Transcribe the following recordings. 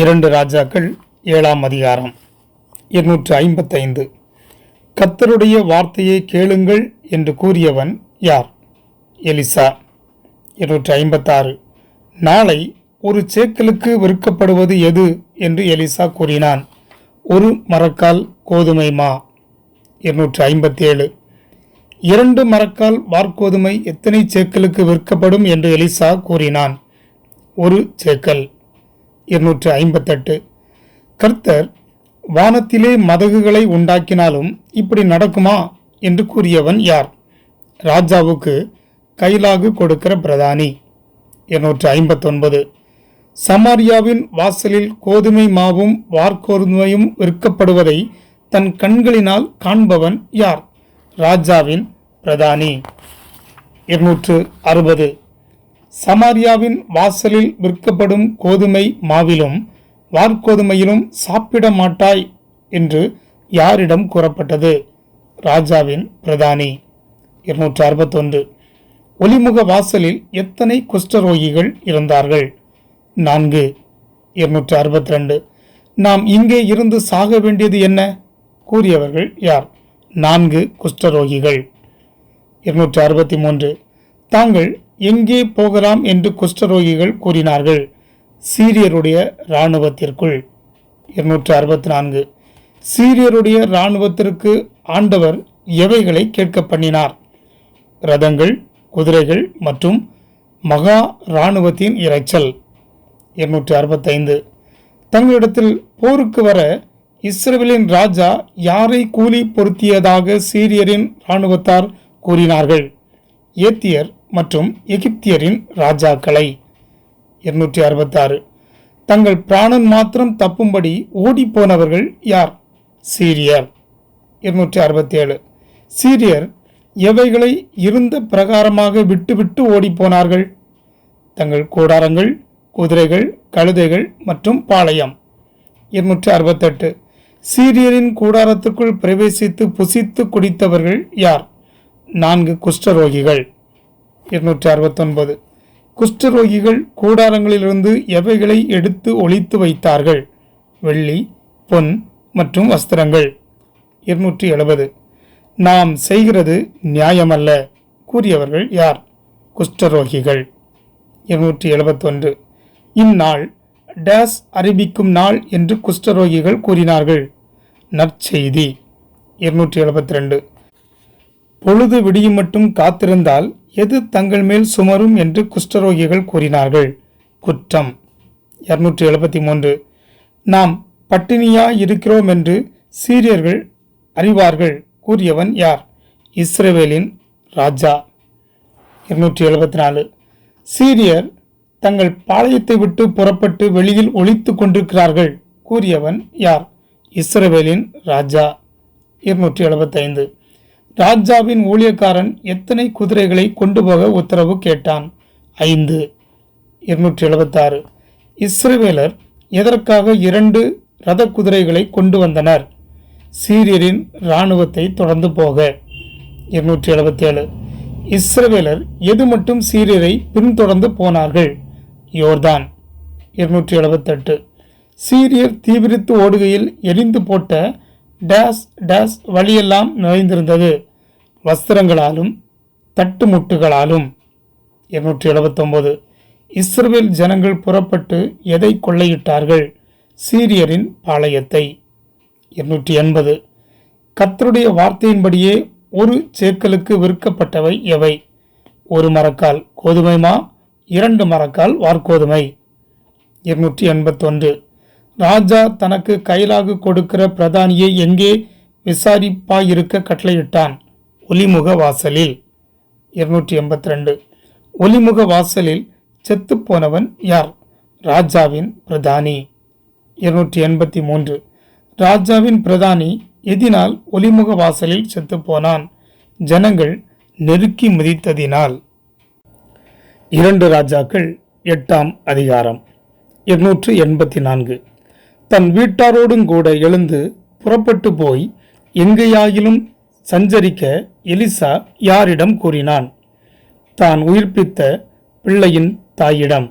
இரண்டு ராஜாக்கள் 7ஆம் அதிகாரம் 255. கர்த்தருடைய வார்த்தையை கேளுங்கள் என்று கூறியவன் யார்? எலிசா. 256. நாளை ஒரு சேக்கலுக்கு விற்கப்படுவது எது என்று எலிசா கூறினான். ஒரு மரக்கால் கோதுமை மா. 257. 2 மரக்கால் வார்கோதுமை எத்தனை சேக்கலுக்கு விற்கப்படும் என்று எலிசா கூறினான். ஒரு சேக்கல். 258. கர்த்தர் வானத்திலே மதகுகளை உண்டாக்கினாலும் இப்படி நடக்குமா என்று கூறியவன் யார்? ராஜாவுக்கு கைலாகு கொடுக்கிற பிரதானி. 259. சமாரியாவின் வாசலில் கோதுமை மாவும் வார்கோதுமையும் விற்கப்படுவதை தன் கண்களினால் காண்பவன் யார்? ராஜாவின் பிரதானி. 260. சமாரியாவின் வாசலில் விற்கப்படும் கோதுமை மாவிலும் வார்கோதுமையிலும் சாப்பிட மாட்டாய் என்று யாரிடம் கூறப்பட்டது? ராஜாவின் பிரதானி. 261. ஒலிமுக வாசலில் எத்தனை குஷ்டரோகிகள் இருந்தார்கள்? 4. 262. நாம் இங்கே இருந்து சாக வேண்டியது என்ன? கூறியவர்கள் யார்? 4 குஷ்டரோகிகள். 263. தாங்கள் எங்கே போகலாம் என்று குஷ்டரோகிகள் கூறினார்கள்? சீரியருடைய இராணுவத்திற்குள். 264. சீரியருடைய இராணுவத்திற்கு ஆண்டவர் எவைகளை கேட்க பண்ணினார்? ரதங்கள், குதிரைகள் மற்றும் மகா இராணுவத்தின் இரைச்சல். 265. தங்களிடத்தில் போருக்கு வர இஸ்ரவேலின் ராஜா யாரை கூலி பொருத்தியதாக சீரியரின் இராணுவத்தார் கூறினார்கள்? ஏத்தியர் மற்றும் எகிப்தியரின் ராஜாக்களை. 266. தங்கள் பிராணன் மாத்திரம் தப்பும்படி ஓடிப்போனவர்கள் யார்? சீரியர். 267. சீரியர் எவைகளை இருந்த பிரகாரமாக விட்டுவிட்டு ஓடிப்போனார்கள்? தங்கள் கூடாரங்கள், குதிரைகள், கழுதைகள் மற்றும் பாளையம். 268. சீரியரின் கூடாரத்துக்குள் பிரவேசித்து புசித்து குடித்தவர்கள் யார்? 4 குஷ்டரோகிகள். 269. குஷ்டரோகிகள் கூடாரங்களிலிருந்து எவைகளை எடுத்து ஒளித்து வைத்தார்கள்? வெள்ளி, பொன் மற்றும் வஸ்திரங்கள். 270. நாம் செய்கிறது நியாயமல்ல கூறியவர்கள் யார்? குஷ்டரோகிகள். 271. இந்நாள் டேஸ் அறிவிக்கும் நாள் என்று குஷ்டரோகிகள் கூறினார்கள். நற்செய்தி. 272. பொழுது விடியும் மட்டும் காத்திருந்தால் எது தங்கள் மேல் சுமரும் என்று குஷ்டரோகிகள் கூறினார்கள். குற்றம். 273. நாம் பட்டினியா இருக்கிறோம் என்று சீரியர்கள் அறிவார்கள் கூறியவன் யார்? இஸ்ரவேலின் ராஜா. 274. சீரியர் தங்கள் பாளையத்தை விட்டு புறப்பட்டு வெளியில் ஒளித்து கொண்டிருக்கிறார்கள் கூறியவன் யார்? இஸ்ரவேலின் ராஜா. 275. ராஜாவின் ஊழியக்காரன் எத்தனை குதிரைகளை கொண்டு போக உத்தரவு கேட்டான்? 5. 276. இஸ்ரவேலர் எதற்காக 2 ரத குதிரைகளை கொண்டு வந்தனர்? சீரியரின் இராணுவத்தை தொடர்ந்து போக. 277. இஸ்ரவேலர் எது மட்டும் சீரியரை பின்தொடர்ந்து போனார்கள்? யோர்தான். 278. சீரியர் தீவிரித்து ஓடுகையில் எரிந்து போட்ட டேஸ் டேஸ் வழியெல்லாம் நிறைந்திருந்தது, வஸ்திரங்களாலும் தட்டுமுட்டுகளாலும். 279. இஸ்ரவேல் ஜனங்கள் புறப்பட்டு எதை கொள்ளையிட்டார்கள்? சீரியரின் பாளையத்தை. 280. கர்த்தருடைய வார்த்தையின்படியே ஒரு சேக்கலுக்கு விற்கப்பட்டவை எவை? ஒரு மரக்கால் கோதுமை மா, 2 மரக்கால் வார்கோதுமை. 281. ராஜா தனக்கு கைலாகு கொடுக்கிற பிரதானியை எங்கே விசாரிப்பாயிருக்க கட்டளையிட்டான்? ஒலிமுக வாசலில். 282. ஒலிமுக வாசலில் செத்துப்போனவன் யார்? ராஜாவின் பிரதானி. 283. ராஜாவின் பிரதானி எதினால் ஒலிமுக வாசலில் செத்துப்போனான்? ஜனங்கள் நெருக்கி மிதித்ததினால். 2 ராஜாக்கள் 8ஆம் அதிகாரம் 284. தன் வீட்டாரோடும் கூட எழுந்து புறப்பட்டு போய் எங்கேயாயிலும் சஞ்சரிக்க எலிசா யாரிடம் கூறினான்? தான் உயிர்ப்பித்த பிள்ளையின் தாயிடம்.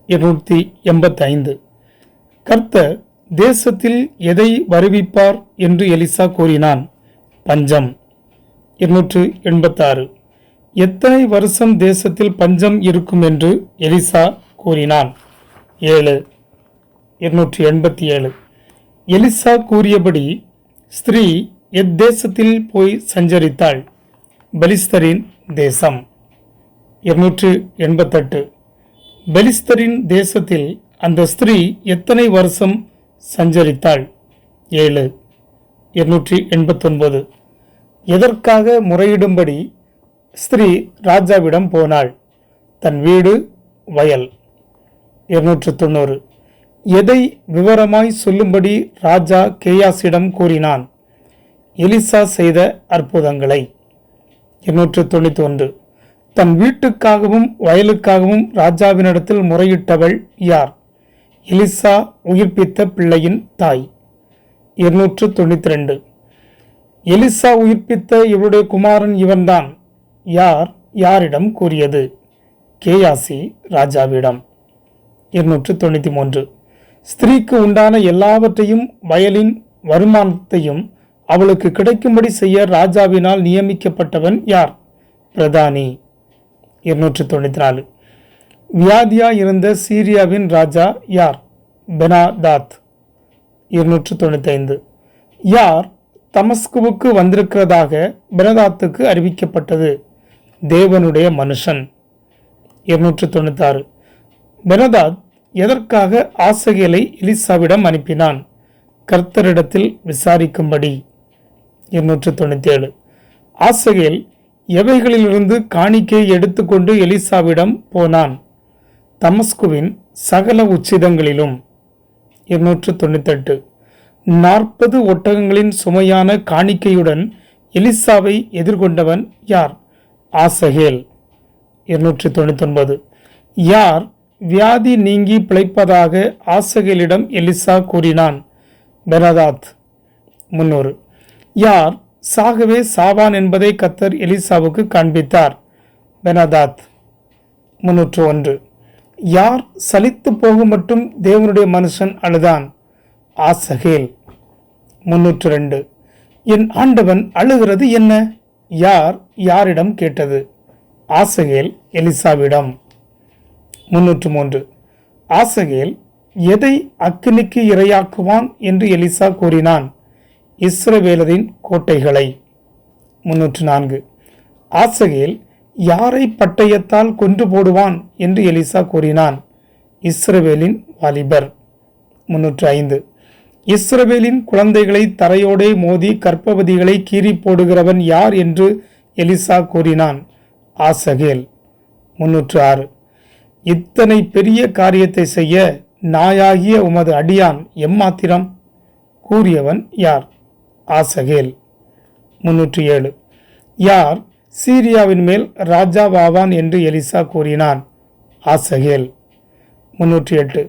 285. கர்த்தர் தேசத்தில் எதை வருவிப்பார் என்று எலிசா கூறினான்? பஞ்சம். 286. எத்தனை வருஷம் தேசத்தில் பஞ்சம் இருக்கும் என்று எலிசா கூறினான்? 7. 287. எலிசா கூறியபடி ஸ்திரீ எத்தேசத்தில் போய் சஞ்சரித்தாள்? பெலிஸ்தரின் தேசம். 288. பெலிஸ்தரின் தேசத்தில் அந்த ஸ்திரீ எத்தனை வருஷம் சஞ்சரித்தாள்? 7. 289. எதற்காக முறையிடும்படி ஸ்திரீ ராஜாவிடம் போனாள்? தன் வீடு, வயல். 290. எதை விவரமாய் சொல்லும்படி ராஜா கேயாசிடம் கூறினான்? எலிசா செய்த அற்புதங்களை. 291. தன் வீட்டுக்காகவும் வயலுக்காகவும் ராஜாவினிடத்தில் முறையிட்டவள் யார்? எலிசா உயிர்ப்பித்த பிள்ளையின் தாய். 292. எலிசா உயிர்ப்பித்த இவருடைய குமாரன் இவன்தான். யார் யாரிடம் கூறியது? கேயாசி ராஜாவிடம். 293. ஸ்திரீக்கு உண்டான எல்லாவற்றையும் வயலின் வருமானத்தையும் அவளுக்கு கிடைக்கும்படி செய்ய ராஜாவினால் நியமிக்கப்பட்டவன் யார்? பிரதானி. 294. வியாதியாய் இருந்த சீரியாவின் ராஜா யார்? பெனாதாத். 295. யார் தமஸ்குவுக்கு வந்திருக்கிறதாக பெனாதாத்துக்கு அறிவிக்கப்பட்டது? தேவனுடைய மனுஷன். 296. பெனாதாத் எதற்காக ஆசகேலை எலிசாவிடம் அனுப்பினான்? கர்த்தரிடத்தில் விசாரிக்கும்படி. 297. ஆசகேல் எவைகளிலிருந்து காணிக்கையை எடுத்துக்கொண்டு எலிசாவிடம் போனான்? தமஸ்குவின் சகல உச்சிதங்களிலும். 298. 40 ஒட்டகங்களின் சுமையான காணிக்கையுடன் எலிசாவை எதிர்கொண்டவன் யார்? ஆசகேல். 299. யார் வியாதி நீங்கி பிழைப்பதாக ஆசகேலிடம் எலிசா கூறினான்? பெனாதாத். 300. யார் சாகவே சாவான் என்பதை கர்த்தர் எலிசாவுக்கு காண்பித்தார்? பெனாதாத். 301. யார் சலித்து போகும் மட்டும் தேவனுடைய மனுஷன் அழுதான்? ஆசகேல். 302. என் ஆண்டவன் அழுகிறது என்ன? யார் யாரிடம் கேட்டது? ஆசகேல் எலிசாவிடம். 303. ஆசகேல் எதை அக்கினிக்கு இரையாக்குவான் என்று எலிசா கூறினான்? இஸ்ரவேலரின் கோட்டைகளை. 304. ஆசகேல் யாரை பட்டயத்தால் கொன்று போடுவான் என்று எலிசா கூறினான்? இஸ்ரவேலின் வாலிபர். 305. இஸ்ரவேலின் குழந்தைகளை தரையோடே மோதி கர்ப்பவதிகளை கீறி போடுகிறவன் யார் என்று எலிசா கூறினான்? ஆசகேல். 306. இத்தனை பெரிய காரியத்தை செய்ய நாயாகிய உமது அடியான் எம்மாத்திரம்? கூறியவன் யார்? ஆசகேல். 307. யார் சீரியாவின் மேல் ராஜாவாவான் என்று எலிசா கூறினான்? ஆசகேல். 308.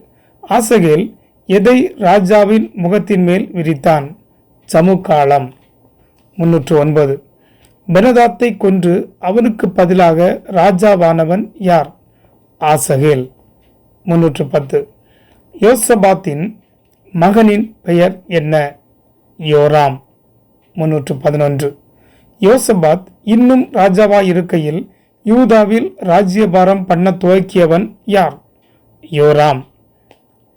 ஆசகேல் எதை ராஜாவின் முகத்தின் மேல் விரித்தான்? சமுக்காலம். 309. பெனாதாத்தை கொன்று அவனுக்கு பதிலாக ராஜாவானவன் யார்? ஆசகேல். 310. யோசபாத்தின் மகனின் பெயர் என்ன? யோராம். 311. யோசபாத் இன்னும் ராஜாவாய் இருக்கையில் யூதாவில் ராஜ்யபாரம் பண்ண துவக்கியவன் யார்? யோராம்.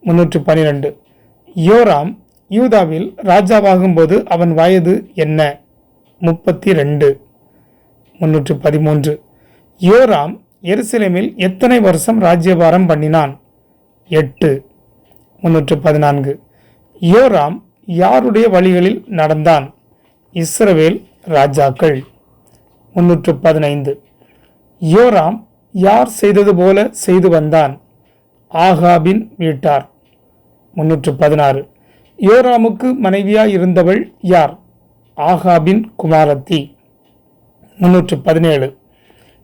312. யோராம் யூதாவில் ராஜாவாகும்போது அவன் வயது என்ன? 32. 313. யோராம் எருசலேமில் எத்தனை வருஷம் ராஜ்யபாரம் பண்ணினான்? 8. 314. யோராம் யாருடைய வழிகளில் நடந்தான்? இஸ்ரவேல் ராஜாக்கள். 315. யோராம் யார் செய்தது போல செய்து வந்தான்? ஆகாபின் வீட்டார். 316. யோராமுக்கு மனைவியாய் இருந்தவள் யார்? ஆகாபின் குமாரத்தி. 317.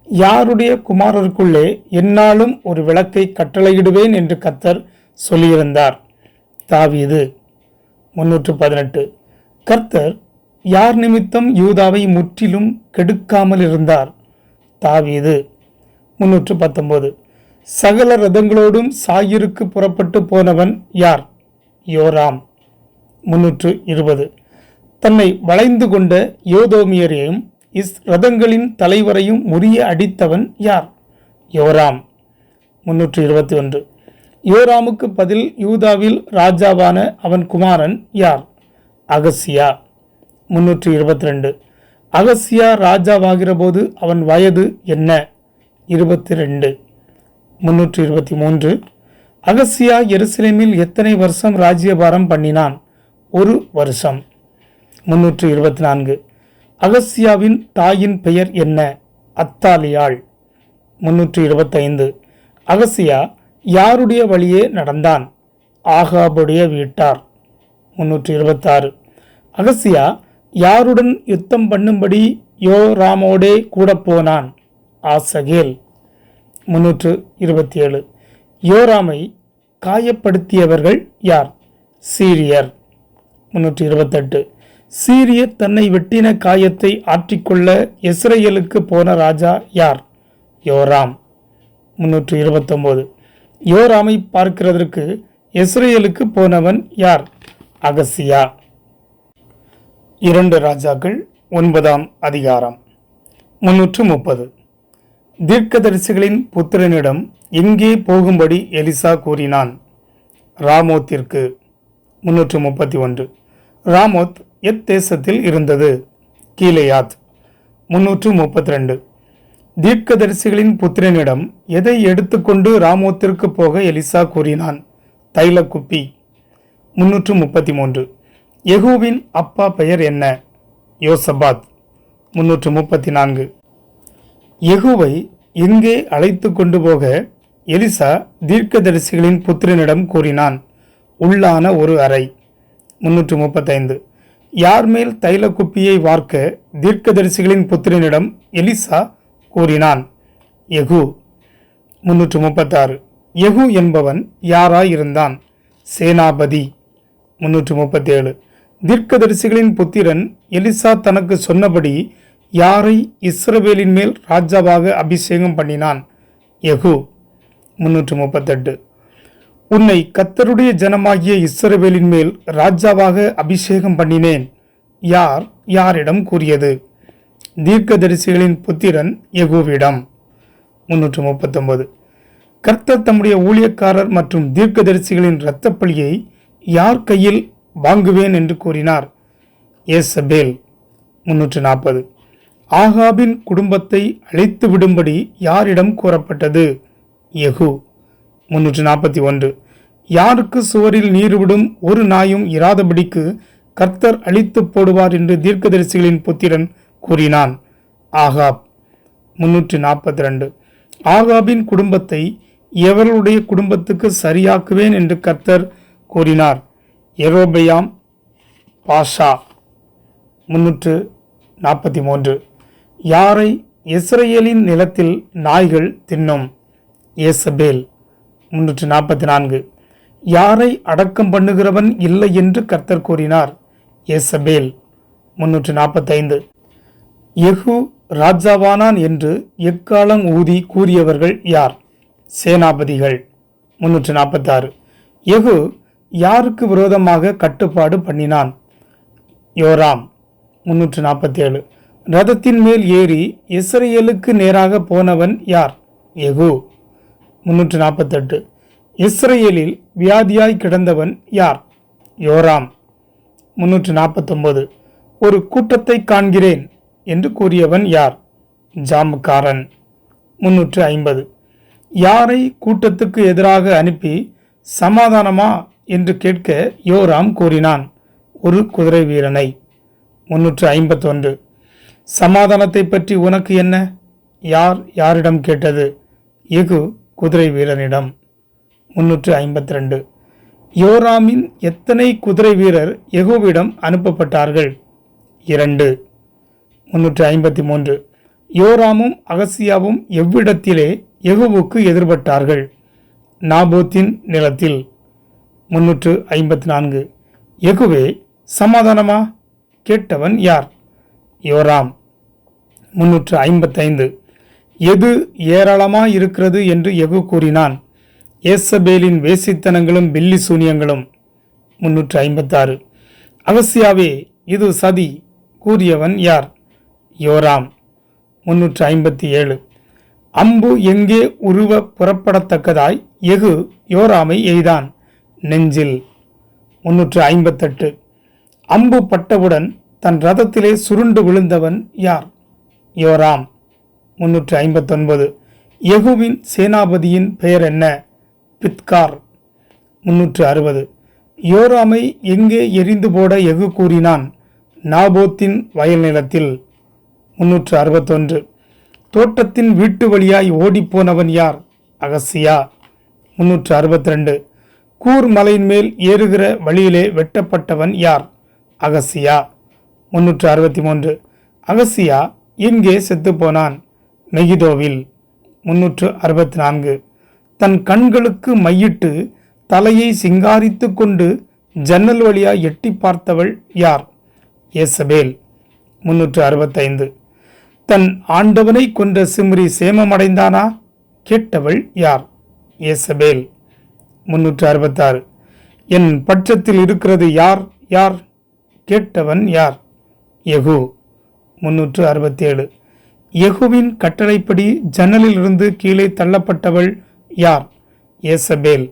யாருடைய குமாரருக்குள்ளே எந்நாளும் ஒரு விளக்கை கட்டளையிடுவேன் என்று கர்த்தர் சொல்லியிருந்தார்? தாவீது. 318. கர்த்தர் யார் நிமித்தம் யூதாவை முற்றிலும் கெடுக்காமல் இருந்தார்? தாவீது. 319. சகல ரதங்களோடும் சாயிருக்கு புறப்பட்டு போனவன் யார்? யோராம். 320 தன்னை வளைந்து கொண்ட யோதோமியரையும் ரதங்களின் தலைவரையும் முறிய அடித்தவன் யார்? யோராம். 321 யோராமுக்கு பதில் யூதாவில் ராஜாவான அவன் குமாரன் யார்? அகசியா. 322 அகசியா ராஜாவாகிற போது அவன் வயது என்ன? 22. 323 அகசியா எருசலேமில் எத்தனை வருஷம் ராஜ்யபாரம் பண்ணினான்? 1 வருஷம். 324 அகசியாவின் தாயின் பெயர் என்ன? அத்தாலியாள். 325 அகசியா யாருடைய வழியே நடந்தான்? ஆகாபுடைய வீட்டார். 326 அகசியா யாருடன் யுத்தம் பண்ணும்படி யோராமோடே கூட போனான்? ஆசகேல். 327 யோராமை காயப்படுத்தியவர்கள் யார்? சீரியர். 328 சீரியர் தன்னை வெட்டின காயத்தை ஆற்றிக்கொள்ள இஸ்ரேலுக்கு போன ராஜா யார்? யோராம். 329 யோராமை பார்க்கிறதற்கு இஸ்ரேலுக்கு போனவன் யார்? அகசியா. 2 ராஜாக்கள் 9ஆம் அதிகாரம். 330 தீர்க்கதரிசிகளின் புத்திரனிடம் எங்கே போகும்படி எலிசா கூறினான்? ராமோத்திற்கு. 331 ராமோத் தேசத்தில் இருந்தது. கீலேயாத். 332 தீர்க்கதரிசிகளின் புத்திரனிடம் எதை எடுத்துக்கொண்டு ராமோத்திற்கு போக எலிசா கூறினான்? தைலக்குப்பி. 333 யெகூவின் அப்பா பெயர் என்ன? யோசபாத். 334 யெகூவை எங்கே அழைத்து கொண்டு போக எலிசா தீர்க்கதரிசிகளின் புத்திரனிடம் கூறினான்? உள்ளான ஒரு அறை. 335 யார் மேல் தைலக்குப்பியை வார்க்க தீர்க்கதரிசிகளின் புத்திரனிடம் எலிசா கூறினான்? யெகூ. 336 யெகூ என்பவன் யாராயிருந்தான்? சேனாபதி. 337 தீர்க்கதரிசிகளின் புத்திரன் எலிசா தனக்கு சொன்னபடி யாரை இஸ்ரவேலின் மேல் ராஜாவாக அபிஷேகம் பண்ணினான்? யெகூ. 338 உன்னை கர்த்தருடைய ஜனமாகிய இஸ்ரவேலின் மேல் ராஜாவாக அபிஷேகம் பண்ணினேன். யார் யாரிடம் கூறியது? தீர்க்கதரிசிகளின் புத்திரன் யெகூவிடம். 339 கர்த்தர் தம்முடைய ஊழியக்காரர் மற்றும் தீர்க்கதரிசிகளின் இரத்தப்பழியை யார் கையில் வாங்குவேன் என்று கூறினார்? ஏசபேல். 340 ஆகாபின் குடும்பத்தை அழித்து விடும்படி யாரிடம் கூறப்பட்டது? யெகூ. 341 யாருக்கு சுவரில் நீர் விடும் ஒரு நாயும் இராதபடிக்கு கர்த்தர் அழித்து போடுவார் என்று தீர்க்கதரிசிகளின் புத்திரன் கூறினான்? ஆகாப். 342 ஆகாபின் குடும்பத்தை எவர்களுடைய குடும்பத்துக்கு சரியாக்குவேன் என்று கர்த்தர் கூறினார்? யெரொபெயாம், பாஷா. 343 யாரை இஸ்ரவேலின் நிலத்தில் நாய்கள் தின்னும்? ஏசபேல். 344 யாரை அடக்கம் பண்ணுகிறவன் இல்லை என்று கர்த்தர் கூறினார்? ஏசபேல். 345 யெகூ ராஜாவானான் என்று எக்காலம் ஊதி கூறியவர்கள் யார்? சேனாபதிகள். 346 யெகூ யாருக்கு விரோதமாக கட்டுப்பாடு பண்ணினான்? யோராம். 347 ரதத்தின் மேல் ஏறி இஸ்ரவேலுக்கு நேராக போனவன் யார்? யெகூ. 348 இஸ்ரவேலில் வியாதியாய் கிடந்தவன் யார்? யோராம். 349 ஒரு கூட்டத்தை காண்கிறேன் என்று கூறியவன் யார்? ஜாமக்காரன். 350 யாரை கூட்டத்துக்கு எதிராக அனுப்பி சமாதானமா என்று கேட்க யோராம் கூறினான்? ஒரு குதிரை வீரனை. 351 சமாதானத்தை பற்றி உனக்கு என்ன? யார் யாரிடம் கேட்டது? யெகூ குதிரை வீரனிடம். 352 யோராமின் எத்தனை குதிரை வீரர் யெகூவிடம் அனுப்பப்பட்டார்கள்? 2. 353 யோராமும் அகசியாவும் எவ்விடத்திலே யெகூவுக்கு எதிர்பட்டார்கள்? நாபோத்தின் நிலத்தில். 354 யெகூவே சமாதானமா கேட்டவன் யார்? யோராம். 355 எது ஏராளமாயிருக்கிறது என்று யெகூ கூறினான்? ஏசபேலின் வேசித்தனங்களும் பில்லி சூனியங்களும். 356. அகசியாவே, இது சதி கூறியவன் யார்? யோராம். 357. அம்பு எங்கே உருவ புறப்படத்தக்கதாய் எகு யோராமை எய்தான்? நெஞ்சில். 358. அம்பு பட்டவுடன் தன் ரதத்திலே சுருண்டு விழுந்தவன் யார்? யோராம். 359. யெகூவின் சேனாபதியின் பெயர் என்ன? பித்கார். 360. யோராமை எங்கே எரிந்து போட யெகூ கூறினான்? நாபோத்தின் வயல் நிலத்தில். 361. தோட்டத்தின் வீட்டு வழியாய் ஓடிப்போனவன் யார்? அகசியா. 362. கூர் மலையின் மேல் ஏறுகிற வழியிலே வெட்டப்பட்டவன் யார்? அகசியா. 363. அகசியா எங்கே செத்துப்போனான்? மெகிதோவில். 364. தன் கண்களுக்கு மையிட்டு தலையை சிங்காரித்து கொண்டு ஜன்னல் வழியாய் எட்டி பார்த்தவள் யார்? ஏசபேல். 365. தன் ஆண்டவனை கொன்ற சிம்ரி சேமமடைந்தானா? கேட்டவள் யார்? ஏசபேல். 366. என் பட்சத்தில் இருக்கிறது யார் யார்? கேட்டவன் யார்? யெகூ. 367. யெகூவின் கட்டளைப்படி ஜன்னலிலிருந்து கீழே தள்ளப்பட்டவள் யார்? ஏசபேல்.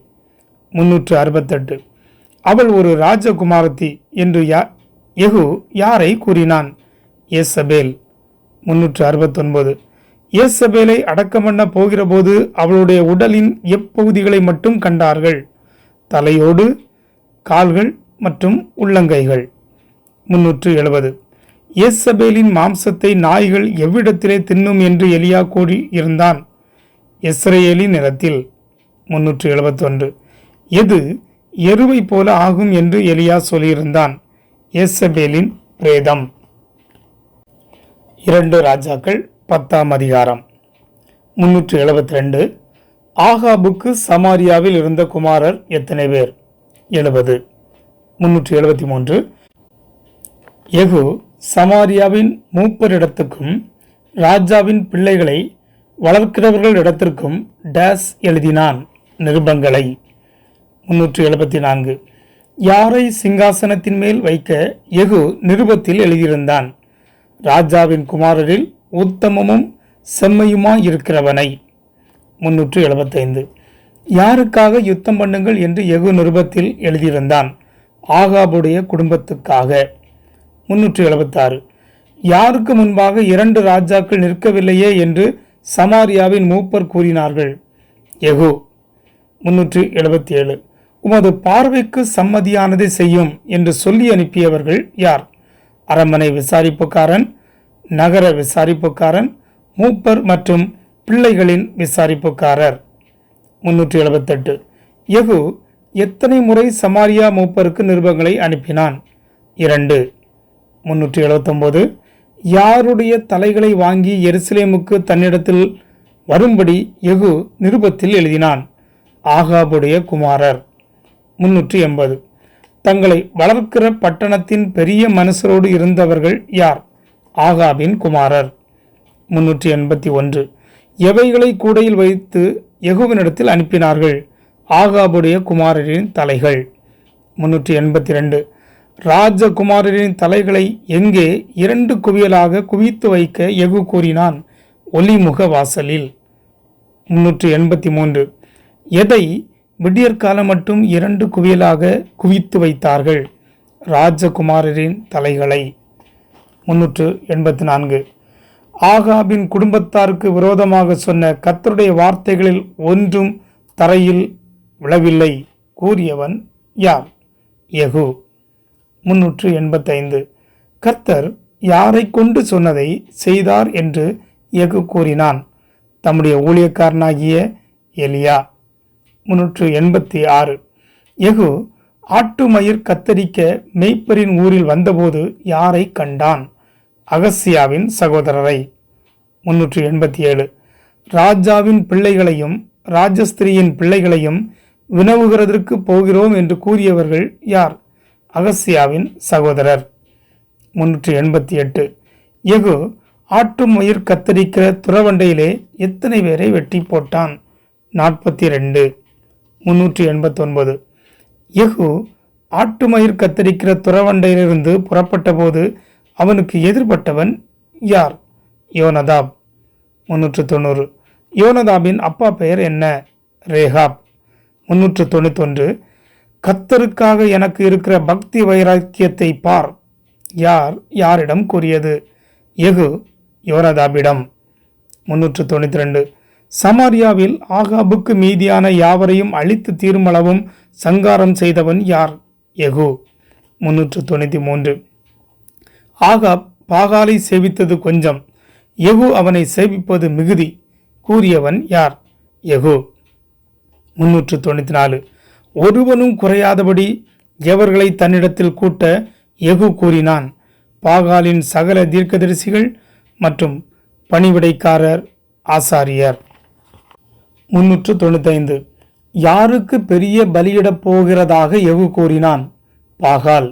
368. அவள் ஒரு ராஜகுமாரத்தி என்று யெகூ யாரை கூறினான்? ஏசபேல். 369. ஏசபேலை அடக்கம் பண்ண போகிறபோது அவளுடைய உடலின் எப்பகுதிகளை மட்டும் கண்டார்கள்? தலையோடு, கால்கள் மற்றும் உள்ளங்கைகள். 370. ஏசபேலின் மாம்சத்தை நாய்கள் எவ்விடத்திலே தின்னும் என்று எலியா கூறி இருந்தான்? இஸ்ரவேலின் நிலத்தில். 371. எது எருவை போல ஆகும் என்று எலியா சொல்லியிருந்தான்? ஏசபேலின் பிரேதம். 2 ராஜாக்கள் 10ஆம் அதிகாரம். 372. ஆகாபுக்கு சமாரியாவில் இருந்த குமாரர் எத்தனை பேர்? 70. 373. யெகூ சமாரியாவின் மூப்பரிடத்துக்கும் ராஜாவின் பிள்ளைகளை வளர்க்கிறவர்கள் இடத்திற்கும் டேஸ் எழுதினான் நிருபங்களை. 374. யாரை சிங்காசனத்தின் மேல் வைக்க யெகூ நிருபத்தில் எழுதியிருந்தான்? ராஜாவின் குமாரரில் உத்தமமும் செம்மையுமாயிருக்கிறவனை. 375. யாருக்காக யுத்தம் பண்ணுங்கள் என்று யெகூ நிருபத்தில் எழுதியிருந்தான்? ஆகாபுடைய குடும்பத்துக்காக. 376. யாருக்கு முன்பாக 2 ராஜாக்கள் நிற்கவில்லையே என்று சமாரியாவின் மூப்பர் கூறினார்கள்? யெகூ. 377. உமது பார்வைக்கு சம்மதியானதை செய்யும் என்று சொல்லி அனுப்பியவர்கள் யார்? அரண்மனை விசாரிப்புக்காரன், நகர விசாரிப்புக்காரன், மூப்பர் மற்றும் பிள்ளைகளின் விசாரிப்புக்காரர். 378. யெகூ எத்தனை முறை சமாரியா மூப்பருக்கு நிருபங்களை அனுப்பினான்? 2. 379. யாருடைய தலைகளை வாங்கி எருசலேமுக்கு தன்னிடத்தில் வரும்படி யெகூ நிருபத்தில் எழுதினான்? ஆகாபுடைய குமாரர். 380. தங்களை வளர்க்கிற பட்டணத்தின் பெரிய மனுஷரோடு இருந்தவர்கள் யார்? ஆகாபின் குமாரர். 381. எவைகளை கூடையில் வைத்து யெகூவினிடத்தில் அனுப்பினார்கள்? ஆகாபுடைய குமாரரின் தலைகள். 382. ராஜகுமாரரின் தலைகளை எங்கே 2 குவியலாக குவித்து வைக்க யெகூ கூறினான்? ஒலிமுக வாசலில். 383. எதை விடியற்காலம் மட்டும் 2 குவியலாக குவித்து வைத்தார்கள்? ராஜகுமாரரின் தலைகளை. 384. ஆகாபின் குடும்பத்தாருக்கு விரோதமாக சொன்ன கர்த்தருடைய வார்த்தைகளில் ஒன்றும் தரையில் விழவில்லை கூறியவன் யார்? யெகூ. 385. கர்த்தர் யாரை கொண்டு சொன்னதை செய்தார் என்று யெகூ கூறினான்? தம்முடைய ஊழியக்காரனாகிய எலியா. 386. யெகூ ஆட்டு மயிர் கத்தரிக்க மேய்ப்பரின் ஊரில் வந்தபோது யாரை கண்டான்? அகசியாவின் சகோதரரை. 387. ராஜாவின் பிள்ளைகளையும் ராஜஸ்திரியின் பிள்ளைகளையும் வினவுகிறதற்கு போகிறோம் என்று கூறியவர்கள் யார்? அகசியாவின் சகோதரர். 388. யெகூ ஆட்டு மயிர் கத்தரிக்கிற துறவண்டையிலே எத்தனை பேரை வெட்டி போட்டான்? 42. 389. யெகூ ஆட்டு மயிர் கத்தரிக்கிற துறவண்டையிலிருந்து புறப்பட்ட போது அவனுக்கு எதிர்பட்டவன் யார்? யோனதாப். 390. யோனதாபின் அப்பா பெயர் என்ன? ரேகாப். 391. கர்த்தருக்காக எனக்கு இருக்கிற பக்தி வைராக்கியத்தை பார். யாரிடம் கூறியது? யெகூ யோனதாபிடம். 392. சமாரியாவில் ஆகாபுக்கு மீதியான யாவரையும் அழித்து தீர்மளவும் சங்காரம் செய்தவன் யார்? யெகூ. 393. ஆகாப் பாகாலை சேவித்தது கொஞ்சம், யெகூ அவனை சேவிப்பது மிகுதி கூறியவன் யார்? யெகூ. 394. ஒருவனும் குறையாதபடி எவர்களை தன்னிடத்தில் கூட்ட யெகூ கூறினான்? பாகாலின் சகல தீர்க்கதரிசிகள் மற்றும் பணிவிடைக்காரர், ஆசாரியர். 395. யாருக்கு பெரிய பலியிடப் போகிறதாக யெகூ கூறினான்? பாகால்.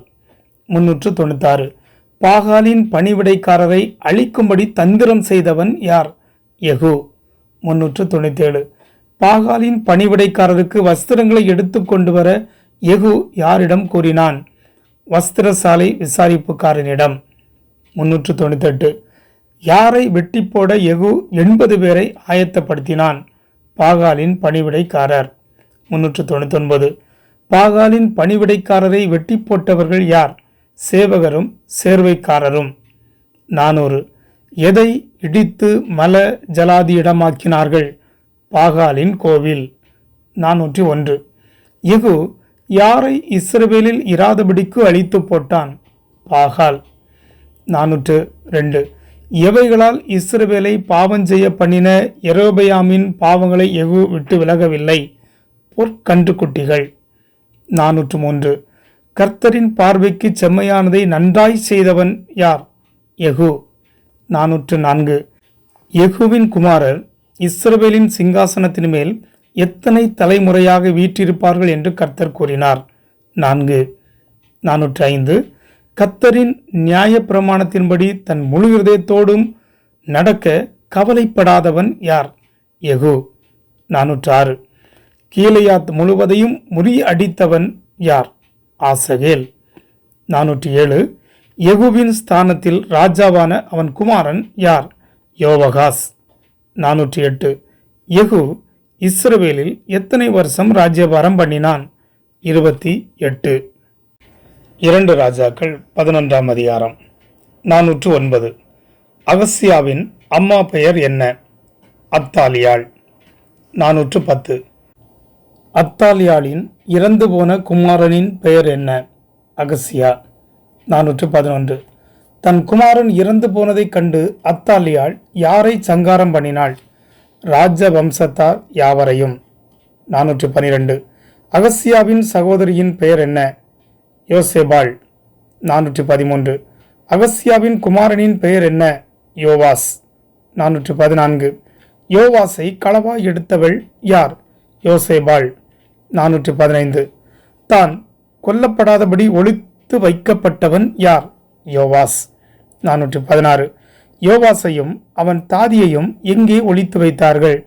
396. பாகாலின் பணிவிடைக்காரரை அழிக்கும்படி தந்திரம் செய்தவன் யார்? யெகூ. 397. பாகாலின் பணிவிடைக்காரருக்கு வஸ்திரங்களை எடுத்து கொண்டு வர யெகூ யாரிடம் கூறினான்? வஸ்திரசாலை விசாரிப்புக்காரனிடம். 398. யாரை வெட்டி போட யெகூ 80 பேரை ஆயத்தப்படுத்தினான்? பாகாலின் பணிவிடைக்காரர். 399. பாகாலின் பணிவிடைக்காரரை வெட்டி போட்டவர்கள் யார்? சேவகரும் சேர்வைக்காரரும். 400. எதை இடித்து மல ஜலாதி இடமாக்கினார்கள்? பாகாலின் கோவில். 401. யெகூ யாரை இஸ்ரவேலில் இராதபடிக்கு அழித்து போட்டான்? பாகால். 402. எவைகளால் இஸ்ரவேலை பாவம் செய்ய பண்ணின யெரொபெயாமின் பாவங்களை யெகூ விட்டு விலகவில்லை? பொற்கன்றுக்குட்டிகள். 403. கர்த்தரின் பார்வைக்கு செம்மையானதை நன்றாய் செய்தவன் யார்? யெகூ. 404. யெகூவின் குமாரர் இஸ்ரவேலின் சிங்காசனத்தின் மேல் எத்தனை தலைமுறையாக வீற்றிருப்பார்கள் என்று கர்த்தர் கூறினார்? 4. 405. கர்த்தரின் நியாயப்பிரமாணத்தின்படி தன் முழு இதயத்தோடும் நடக்க கவலைப்படாதவன் யார்? யெகூ. 406. கீலேயாத் முழுவதையும் முறியடித்தவன் யார்? ஆசகேல். 407. யெகூவின் ஸ்தானத்தில் ராஜாவான அவன் குமாரன் யார்? யோவகாஸ். 408. யெகூ இஸ்ரவேலில் எத்தனை வருஷம் ராஜ்யபாரம் பண்ணினான்? 28. 2 ராஜாக்கள் 11ஆம் அதிகாரம். 409. அகசியாவின் அம்மா பெயர் என்ன? அத்தாலியாள். 410. அத்தாலியாளின் இறந்து போன குமாரனின் பெயர் என்ன? அகசியா. 411. தன் குமாரன் இறந்து போனதைக் கண்டு அத்தாலியாள் யாரை சங்காரம் பண்ணினாள்? ராஜ வம்சத்தார் யாவரையும். 412. அகசியாவின் சகோதரியின் பெயர் என்ன? யோசேபாள். 413. அகசியாவின் குமாரனின் பெயர் என்ன? யோவாஸ். 414. யோவாஸை களவாய் எடுத்தவள் யார்? யோசேபாள். 415. தான் கொல்லப்படாதபடி ஒளித்து வைக்கப்பட்டவன் யார்? யோவாஸ். 416. யோவாசையும் அவன் தாதியையும் எங்கே ஒளித்து வைத்தார்கள்?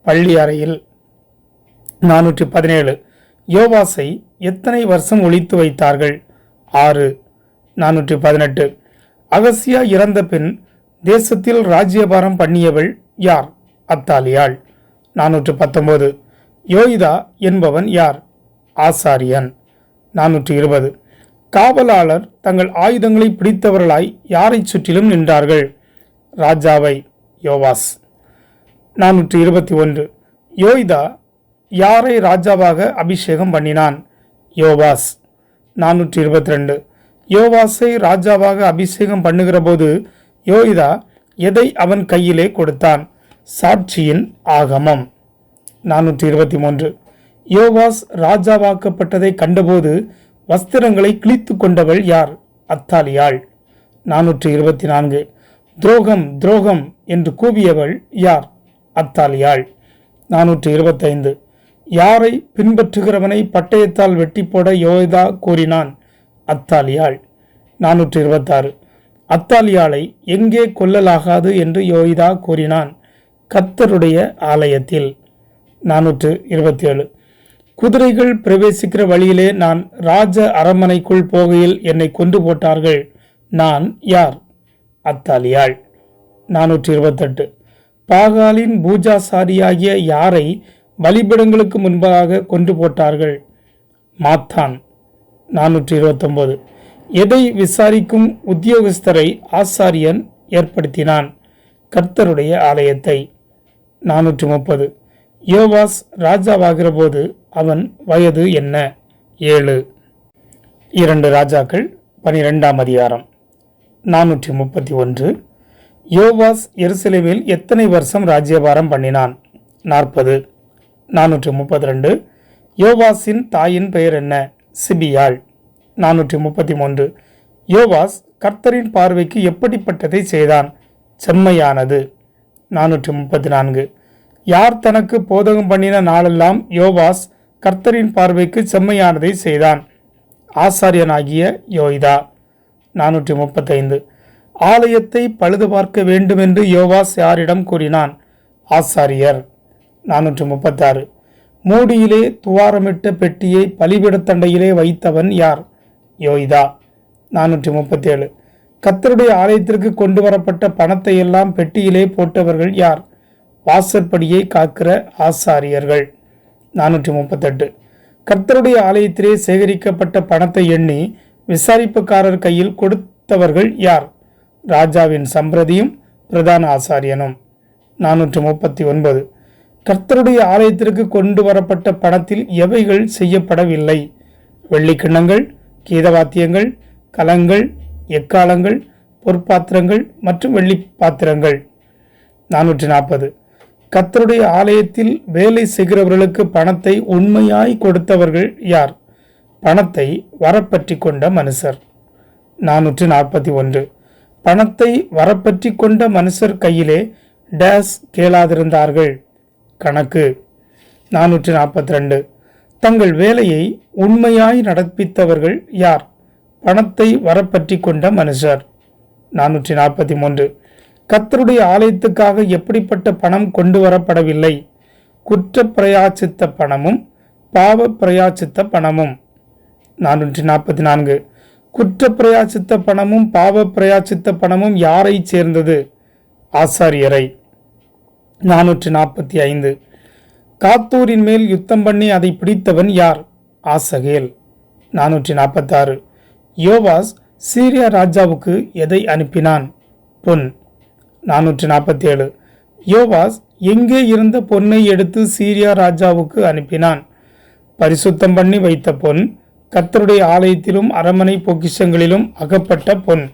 பள்ளி அறையில். 417. யோவாசை எத்தனை வருஷம் ஒளித்து வைத்தார்கள்? 6. 418. அகசியா இறந்த பின் தேசத்தில் ராஜ்யபாரம் பண்ணியவள் யார்? அத்தாலியாள். 419. யோய்தா என்பவன் யார்? ஆசாரியன். 420. காவலாளர் தங்கள் ஆயுதங்களை பிடித்தவர்களாய் யாரை சுற்றிலும் நின்றார்கள்? ராஜாவை. யோவாஸ். 421. யோய்தா யாரை ராஜாவாக அபிஷேகம் பண்ணினான்? யோவாஸ். 422. யோவாஸை ராஜாவாக அபிஷேகம் பண்ணுகிற போது யோய்தா எதை அவன் கையிலே கொடுத்தான்? சாட்சியின் ஆகமம். 423. யோவாஸ் ராஜாவாக்கப்பட்டதை கண்டபோது வஸ்திரங்களை கிழித்து கொண்டவள் யார்? அத்தாலியாள். 424. துரோகம் துரோகம் என்று கூவியவள் யார்? அத்தாலியாள். 425. யாரை பின்பற்றுகிறவனை பட்டயத்தால் வெட்டி போட யோய்தா கூறினான்? அத்தாலியாள். 426. அத்தாலியாளை எங்கே கொல்லலாகாது என்று யோய்தா கூறினான்? கர்த்தருடைய ஆலயத்தில். 427. குதிரைகள் பிரவேசிக்கிற வழியிலே நான் ராஜ அரண்மனைக்குள் போகையில் என்னை கொண்டு போட்டார்கள். நான் யார்? அத்தாலியாள். 428. பாகாலின் பூஜாசாரியாகிய யாரை பலிபீடங்களுக்கு முன்பாக கொண்டு போட்டார்கள்? மாத்தான். 429. எதை விசாரிக்கும் உத்தியோகஸ்தரை ஆசாரியன் ஏற்படுத்தினான்? கர்த்தருடைய ஆலயத்தை. 430. யோவாஸ் ராஜாவாகிற போது அவன் வயது என்ன? 7. 2 ராஜாக்கள் 12ஆம் அதிகாரம். 431. யோவாஸ் எருசலேமில் எத்தனை வருஷம் ராஜ்யபாரம் பண்ணினான்? 40. 432. யோவாஸின் தாயின் பெயர் என்ன? சிபியாள். 433. யோவாஸ் கர்த்தரின் பார்வைக்கு எப்படிப்பட்டதை செய்தான்? செம்மையானது. 434. யார் தனக்கு போதகம் பண்ணின நாளெல்லாம் யோவாஸ் கர்த்தரின் பார்வைக்கு செம்மையானதை செய்தான்? ஆசாரியனாகிய யோய்தா. 435. ஆலயத்தை பழுது பார்க்க வேண்டுமென்று யோவாஸ் யாரிடம் கூறினான்? ஆசாரியர். 436. மூடியிலே துவாரமிட்ட பெட்டியை பலிபீடத்தண்டையிலே வைத்தவன் யார்? யோய்தா. 437. கர்த்தருடைய ஆலயத்திற்கு கொண்டு வரப்பட்ட பணத்தை எல்லாம் பெட்டியிலே போட்டவர்கள் யார்? வாசற்படியை காக்கிற ஆசாரியர்கள். 438. கர்த்தருடைய ஆலயத்திலே சேகரிக்கப்பட்ட பணத்தை எண்ணி விசாரிப்புக்காரர் கையில் கொடுத்தவர்கள் யார்? ராஜாவின் சம்பிரதியும் பிரதான ஆசாரியனும். 439. கர்த்தருடைய ஆலயத்திற்கு கொண்டு வரப்பட்ட பணத்தில் எவைகள் செய்யப்படவில்லை? வெள்ளிக்கிண்ணங்கள், கீதவாத்தியங்கள், கலங்கள், எக்காலங்கள், பொற்பாத்திரங்கள் மற்றும் வெள்ளி பாத்திரங்கள். 440. கர்த்தருடைய ஆலயத்தில் வேலை செய்கிறவர்களுக்கு பணத்தை உண்மையாய் கொடுத்தவர்கள் யார்? பணத்தை வரப்பற்றி கொண்ட மனுஷர். 441. பணத்தை வரப்பற்றி கொண்ட மனுஷர் கையிலே டேஸ் கேளாதிருந்தார்கள். கணக்கு. 442. தங்கள் வேலையை உண்மையாய் நடப்பித்தவர்கள் யார்? பணத்தை வரப்பற்றி கொண்ட மனுஷர். 443. கர்த்தருடைய ஆலயத்துக்காக எப்படிப்பட்ட பணம் கொண்டு வரப்படவில்லை? குற்ற பிரயாச்சித்த பணமும் பாவ பிரயாச்சித்த பணமும். 444. குற்ற பிரயாச்சித்த பணமும் பாவ பிரயாச்சித்த பணமும் யாரை சேர்ந்தது? ஆசாரியரை. 445. காத்தூரின் மேல் யுத்தம் பண்ணி அதை பிடித்தவன் யார்? ஆசகேல். 446. யோவாஸ் சீரியா ராஜாவுக்கு எதை அனுப்பினான்? பொன். 447. யோவாஸ் எங்கே இருந்த பொன்னை எடுத்து சீரியா ராஜாவுக்கு அனுப்பினான்? பரிசுத்தம் பண்ணி வைத்த பொன், கர்த்தருடைய ஆலயத்திலும் அரண்மனை பொக்கிஷங்களிலும் அகப்பட்ட பொன்.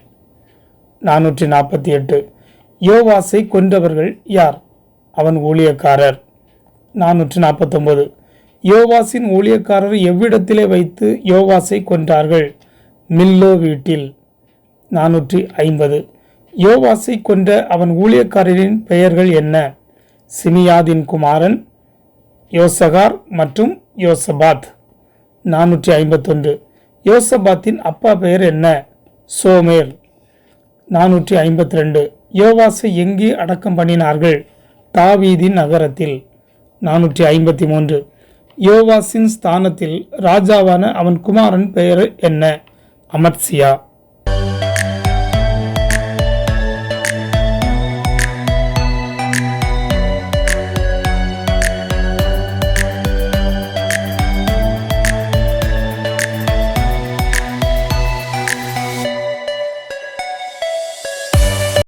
448. யோவாசை கொன்றவர்கள் யார்? அவன் ஊழியக்காரர். 449. யோவாசின் ஊழியக்காரர் எவ்விடத்திலே வைத்து யோவாசை கொன்றார்கள்? மில்லோ வீட்டில். 450. யோவாசை கொன்ற அவன் ஊழியக்காரரின் பெயர்கள் என்ன? சிமியாதின் குமாரன் யோசகார் மற்றும் யோசபாத். 451. யோசபாத்தின் அப்பா பெயர் என்ன? சோமேர். 452. யோவாசை எங்கே அடக்கம் பண்ணினார்கள்? தாவீதின் நகரத்தில். 453. யோவாசின் ஸ்தானத்தில் ராஜாவான அவன் குமாரன் பெயர் என்ன? அமத்சியா.